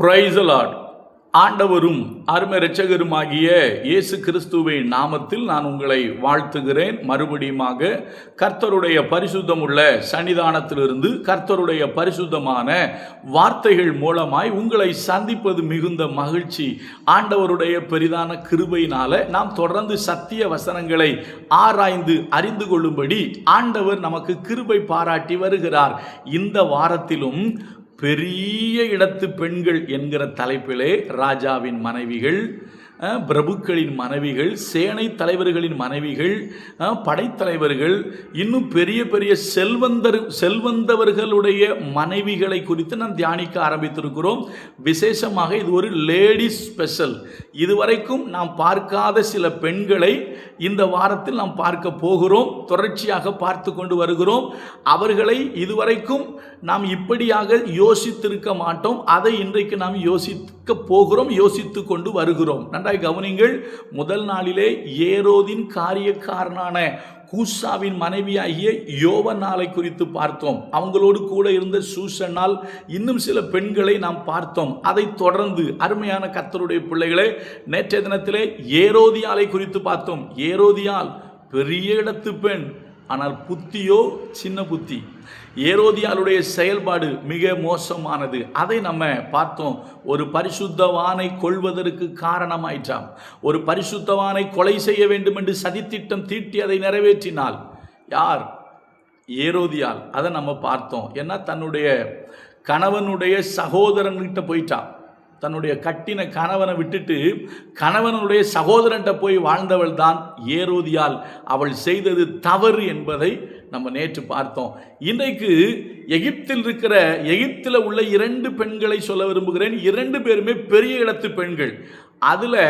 Praise the Lord. ஆண்டவரும் அருமை இரட்சகருமாகிய இயேசு கிறிஸ்துவின் நாமத்தில் நான் உங்களை வாழ்த்துகிறேன். மறுபடியுமாக கர்த்தருடைய பரிசுத்தமுள்ள சன்னிதானத்திலிருந்து கர்த்தருடைய பரிசுத்தமான வார்த்தைகள் மூலமாய் உங்களை சந்திப்பது மிகுந்த மகிழ்ச்சி. ஆண்டவருடைய பெரிதான கிருபையினால நாம் தொடர்ந்து சத்திய வசனங்களை ஆராய்ந்து அறிந்து கொள்ளும்படி ஆண்டவர் நமக்கு கிருபை பாராட்டி வருகிறார். இந்த வாரத்திலும் பெரிய இடத்து பெண்கள் என்கிற தலைப்பிலே ராஜாவின் மனைவிகள், பிரபுக்களின் மனைவிகள், சேனை தலைவர்களின் மனைவிகள், படைத்தலைவர்கள், இன்னும் பெரிய பெரிய செல்வந்தவர்களுடைய மனைவிகளை குறித்து நாம் தியானிக்க ஆரம்பித்திருக்கிறோம். விசேஷமாக இது ஒரு லேடிஸ் ஸ்பெஷல். இதுவரைக்கும் நாம் பார்க்காத சில பெண்களை இந்த வாரத்தில் நாம் பார்க்க போகிறோம். தொடர்ச்சியாக பார்த்து கொண்டு வருகிறோம். அவர்களை இதுவரைக்கும் நாம் இப்படியாக யோசித்திருக்க மாட்டோம். அதை இன்றைக்கு நாம் யோசிக்க போகிறோம், யோசித்து கொண்டு வருகிறோம். நன்றாய் கவனிங்கள். முதல் நாளிலே ஏரோதின் காரியக்காரனான கூசாவின் மனைவியாகிய யோவனாலை குறித்து பார்த்தோம். அவங்களோடு கூட இருந்த சூசனால், இன்னும் சில பெண்களை நாம் பார்த்தோம். அதை தொடர்ந்து அருமையான கர்த்தருடைய பிள்ளைகளே, நேற்றைய தினத்திலே ஏரோதியாலை குறித்து பார்த்தோம். ஏரோதியால் பெரிய இடத்து பெண், ஆனால் புத்தியோ சின்ன புத்தி. ஏரோதியாளுடைய செயல்பாடு மிக மோசமானது. அதை நம்ம பார்த்தோம். ஒரு பரிசுத்தவானை கொள்வதற்கு காரணமாயிற்றாம். ஒரு பரிசுத்தவானை கொலை செய்ய வேண்டும் என்று சதித்திட்டம் தீட்டி அதை நிறைவேற்றினாள். யார்? ஏரோதியாள். அதை நம்ம பார்த்தோம். ஏன்னா தன்னுடைய கணவனுடைய சகோதரன்கிட்ட போயிட்டான். தன்னுடைய கட்டின கணவனை விட்டுட்டு கணவனுடைய சகோதரன்கிட்ட போய் வாழ்ந்தவள் தான் ஏரோதியாள். அவள் செய்தது தவறு என்பதை நம்ம நேற்று பார்த்தோம். இன்றைக்கு எகிப்தில் உள்ள 2 பெண்களை சொல்ல விரும்புகிறேன். 2 பேருமே பெரிய இடத்து பெண்கள். அதில்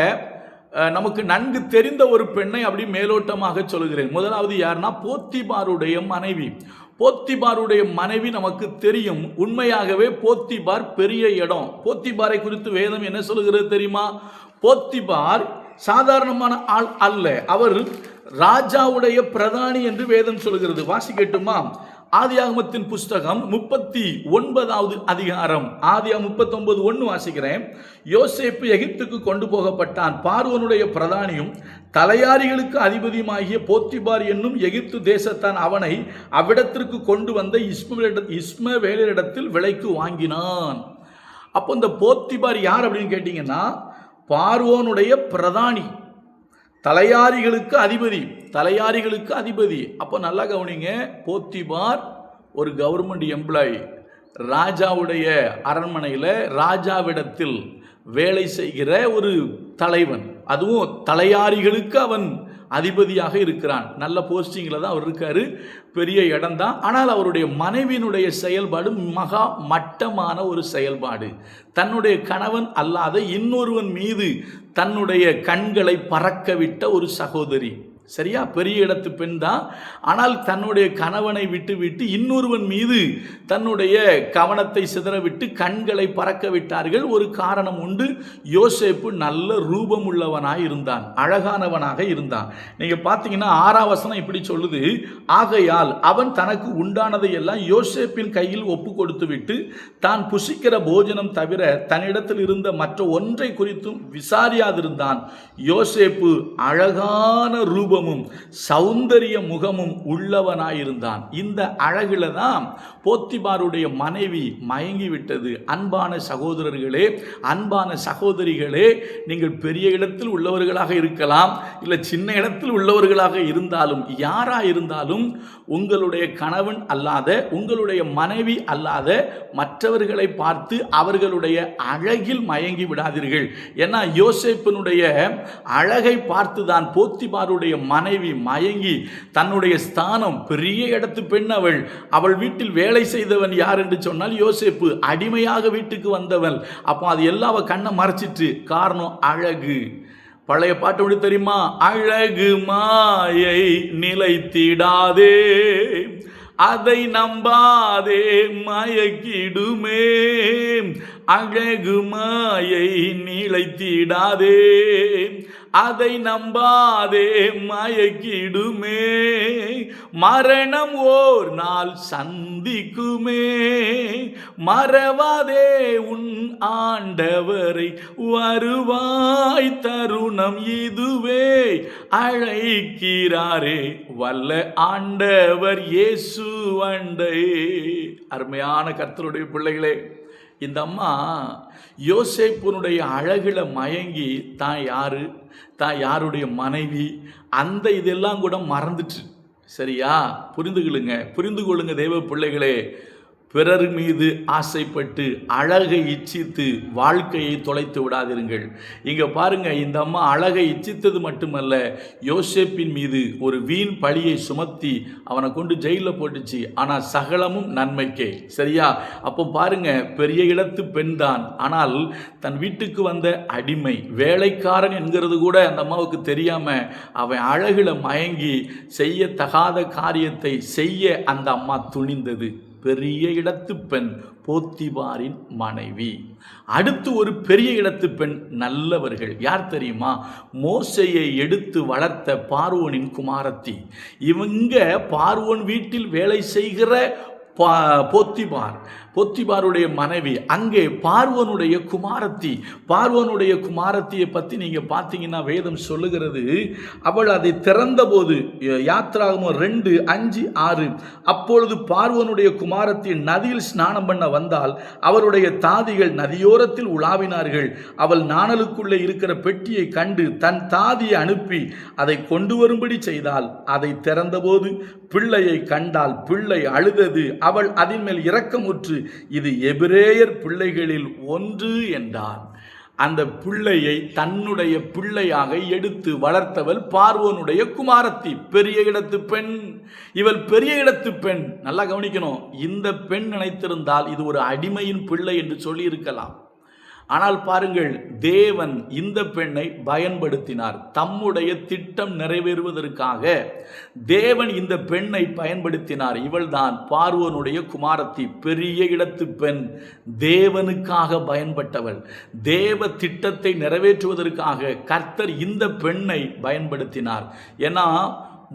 நமக்கு நன்கு தெரிந்த ஒரு பெண்ணை அப்படி மேலோட்டமாக சொல்கிறேன். முதலாவது யாருன்னா போத்திபாருடைய மனைவி. போத்திபாருடைய மனைவி நமக்கு தெரியும். உண்மையாகவே போத்திபார் பெரிய இடம். போத்திபாரை குறித்து வேதம் என்ன சொல்கிறது தெரியுமா? போத்திபார் சாதாரணமான ஆள் அல்ல. அவர் ராஜாவுடைய பிரதானி என்று வேதம் சொல்கிறது. வாசிக்கட்டுமா? ஆதியாகமத்தின் புஸ்தகம் 39வது அதிகாரம், ஆதியாகமம் 39:1 வாசிக்கிறேன். யோசேப்பு எகிப்துக்கு கொண்டு போகப்பட்டான். பார்வோனுடைய பிரதானியும் தலையாரிகளுக்கு அதிபதியுமாகிய போத்திபார் என்னும் எகிப்து தேசத்தான் அவனை அவ்விடத்திற்கு கொண்டு வந்த இஸ்மவேலரிடத்தில் விலைக்கு வாங்கினான். அப்போ இந்த போத்திபார் யார் அப்படின்னு கேட்டீங்கன்னா, பார்வோனுடைய பிரதானி, தலையாரிகளுக்கு அதிபதி. அப்போ நல்லா கவனிங்க. போத்திபார் ஒரு கவர்மெண்ட் எம்ப்ளாயி. ராஜாவுடைய அரண்மனையில் ராஜாவிடத்தில் வேலை செய்கிற ஒரு தலைவன். அதுவும் தலையாரிகளுக்கு அவன் அதிபதியாக இருக்கிறான். நல்ல போஸ்டிங்கில் தான் அவர் இருக்காரு. பெரிய இடம் தான். ஆனால் அவருடைய மனைவியினுடைய செயல்பாடு மகா மட்டமான ஒரு செயல்பாடு. தன்னுடைய கணவன் அல்லாத இன்னொருவன் மீது தன்னுடைய கண்களை பறக்கவிட்ட ஒரு சகோதரி. சரியா? பெரிய இடத்து பெண் தான். ஆனால் தன்னுடைய கணவனை விட்டு இன்னொருவன் மீது தன்னுடைய கவனத்தை சிதறவிட்டு கண்களை பறக்க விட்டார்கள். ஒரு காரணம் உண்டு. யோசேப்பு நல்ல ரூபம் உள்ளவனாக இருந்தான், அழகானவனாக இருந்தான். நீங்க பார்த்தீங்கன்னா 6ஆம் வசனம் இப்படி சொல்லுது, ஆகையால் அவன் தனக்கு உண்டானதை எல்லாம் யோசேப்பின் கையில் ஒப்பு கொடுத்து விட்டு தான் புசிக்கிற போஜனம் தவிர தன்னிடத்தில் இருந்த மற்ற ஒன்றை குறித்தும் விசாரியாதிருந்தான். யோசேப்பு அழகான ரூபமும் சௌந்தரிய முகமும் உள்ளவனாயிருந்தான். இந்த அழகுல தான் போத்திபாருடைய மனைவி மயங்கி விட்டது. அன்பான சகோதரர்களே, அன்பான சகோதரிகளே, நீங்கள் பெரிய இடத்தில் உள்ளவர்களாக இருக்கலாம், இல்லை சின்ன இடத்தில் உள்ளவர்களாக இருந்தாலும், யாரா இருந்தாலும் உங்களுடைய கணவன் அல்லாத, உங்களுடைய மனைவி அல்லாத மற்றவர்களை பார்த்து அவர்களுடைய அழகில் மயங்கி விடாதீர்கள். ஏன்னா யோசேப்பினுடைய அழகை பார்த்து தான் போத்திபாருடைய மனைவி மயங்கி தன்னுடைய ஸ்தானம், பெரிய இடத்து பெண் அவள் வீட்டில் வேலை செய்தவன் யார் என்று சொன்னால் யோசேப்பு. அடிமையாக வீட்டுக்கு வந்தவன். அப்போ அது எல்லாம் அவ கண்ணை மறைச்சிட்டு. காரணம் அழகு. பழைய பாட்டு எப்படி தெரியுமா? அழகு மாயை நிலைத்திடாதே, அதை நம்பாதே மயக்கிடுமே. அழகு மாயை நிலைத்திடாதே, அதை நம்பாதே மயக்கிடுமே. மரணம் ஓர் நாள் சந்திக்குமே, மறவாதே உன் ஆண்டவரை, வருவாய் தருணம் இதுவே, அழைக்கிறாரே வல்ல ஆண்டவர் இயேசு அண்டை. அருமையான கர்த்தருடைய பிள்ளைகளே, இந்த அம்மா யோசேப்புனுடைய அழகில மயங்கி தான் யாருடைய மனைவி, அந்த இதெல்லாம் கூட மறந்துட்டு. சரியா? புரிந்து கொள்ளுங்க தேவ பிள்ளைகளே. பிறர் மீது ஆசைப்பட்டு அழகை இச்சித்து வாழ்க்கையை தொலைத்து விடாதிருங்கள். இங்க பாருங்க, இந்த அம்மா அழகை இச்சித்தது மட்டுமல்ல, யோசேப்பின் மீது ஒரு வீண் பழியை சுமத்தி அவனை கொண்டு ஜெயிலில் போட்டுச்சு. ஆனால் சகலமும் நன்மைக்கே. சரியா? அப்போ பாருங்க, பெரிய இடத்து பெண் தான், ஆனால் தன் வீட்டுக்கு வந்த அடிமை வேலைக்காரன் என்கிறது கூட அந்த அம்மாவுக்கு தெரியாம அவன் அழகில மயங்கி செய்யத்தகாத காரியத்தை செய்ய அந்த அம்மா துணிந்தது. பெரிய இடத்து பெண் போத்திபாரின் மனைவி. அடுத்து ஒரு பெரிய இடத்து பெண் நல்லவர்கள். யார் தெரியுமா? மோசேயை எடுத்து வளர்த்த பார்வோனின் குமாரத்தி. இவங்க பார்வோன் வீட்டில் வேலை செய்கிற போத்திபாருடைய மனைவி. அங்கே பார்வோனுடைய குமாரத்தியை பற்றி நீங்கள் பார்த்தீங்கன்னா வேதம் சொல்லுகிறது, அவள் அதை திறந்தபோது, யாத்ராகமம் 2:5-6, அப்பொழுது பார்வோனுடைய குமாரத்தி நதியில் ஸ்நானம் பண்ண வந்தால் அவருடைய தாதிகள் நதியோரத்தில் உலாவினார்கள். அவள் நாணலுக்குள்ளே இருக்கிற பெட்டியை கண்டு தன் தாதியை அனுப்பி அதை கொண்டு வரும்படி செய்தால், அதை திறந்தபோது பிள்ளையை கண்டால் பிள்ளை அழுதது. அவள் அதன் மேல் இரக்கமுற்று, இது எபிரேயர் பிள்ளைகளில் ஒன்று என்றார். அந்த பிள்ளையை தன்னுடைய பிள்ளையாக எடுத்து வளர்த்தவள் பார்வோனுடைய குமாரத்தி, பெரிய இடத்து பெண். இவள் பெரிய இடத்து பெண். நல்லா கவனிக்கணும். இந்த பெண் நினைத்திருந்தால் இது ஒரு அடிமையின் பிள்ளை என்று சொல்லி இருக்கலாம். ஆனால் பாருங்கள், தேவன் இந்த பெண்ணை பயன்படுத்தினார். தம்முடைய திட்டம் நிறைவேறுவதற்காக தேவன் இந்த பெண்ணை பயன்படுத்தினார். இவள்தான் பார்வோனுடைய குமாரத்தி, பெரிய இடத்து பெண். தேவனுக்காக பயன்பட்டவள். தேவ திட்டத்தை நிறைவேற்றுவதற்காக கர்த்தர் இந்த பெண்ணை பயன்படுத்தினார். ஏன்னா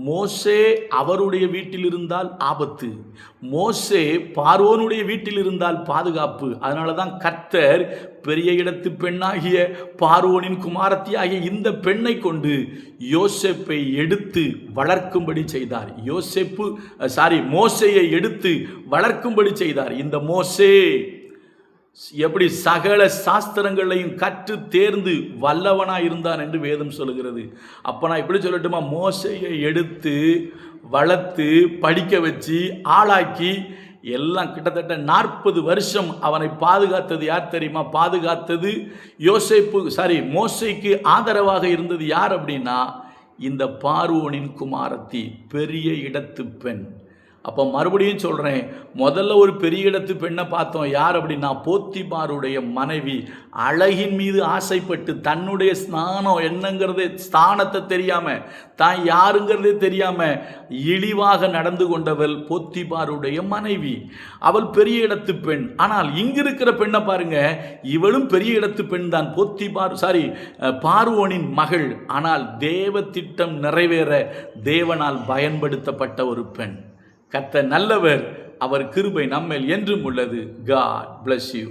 மோசே அவருடைய வீட்டில் இருந்தால் ஆபத்து, மோசே பார்வோனுடைய வீட்டில் இருந்தால் பாதுகாப்பு. அதனால தான் கர்த்தர் பெரிய இடத்து பெண்ணாகிய பார்வோனின் குமாரத்தியாகிய இந்த பெண்ணை கொண்டு யோசேப்பை எடுத்து வளர்க்கும்படி செய்தார். மோசேயை எடுத்து வளர்க்கும்படி செய்தார். இந்த மோசே எப்படி சகல சாஸ்திரங்களையும் கற்று தேர்ந்து வல்லவனாய் இருந்தான் என்று வேதம் சொல்லுகிறது. அப்போ நான் இப்படி சொல்லட்டுமா? மோசேயை எடுத்து வளர்த்து படிக்க வச்சு ஆளாக்கி எல்லாம் கிட்டத்தட்ட 40 வருஷம் அவனை பாதுகாத்தது யார் தெரியுமா? பாதுகாத்தது மோசேக்கு ஆதரவாக இருந்தது யார் அப்படின்னா இந்த பார்வோனின் குமாரத்தி, பெரிய இடத்து பெண். அப்போ மறுபடியும் சொல்கிறேன், முதல்ல ஒரு பெரிய இடத்து பெண்ணை பார்த்தோம். யார் அப்படின்னா போத்திபாருடைய மனைவி. அழகின் மீது ஆசைப்பட்டு தன்னுடைய ஸ்நானம் என்னங்கிறதே, ஸ்தானத்தை தெரியாமல், தான் யாருங்கிறதே தெரியாமல் இழிவாக நடந்து கொண்டவள் போத்திபாருடைய மனைவி. அவள் பெரிய இடத்து பெண். ஆனால் இங்கு இருக்கிற பெண்ணை பாருங்க, இவளும் பெரிய இடத்து பெண் தான். பார்வோனின் மகள். ஆனால் தேவ திட்டம் நிறைவேற தேவனால் பயன்படுத்தப்பட்ட ஒரு பெண். கர்த்தர் நல்லவர், அவர் கிருபை நம்மேல் என்றும் உள்ளது. God bless you.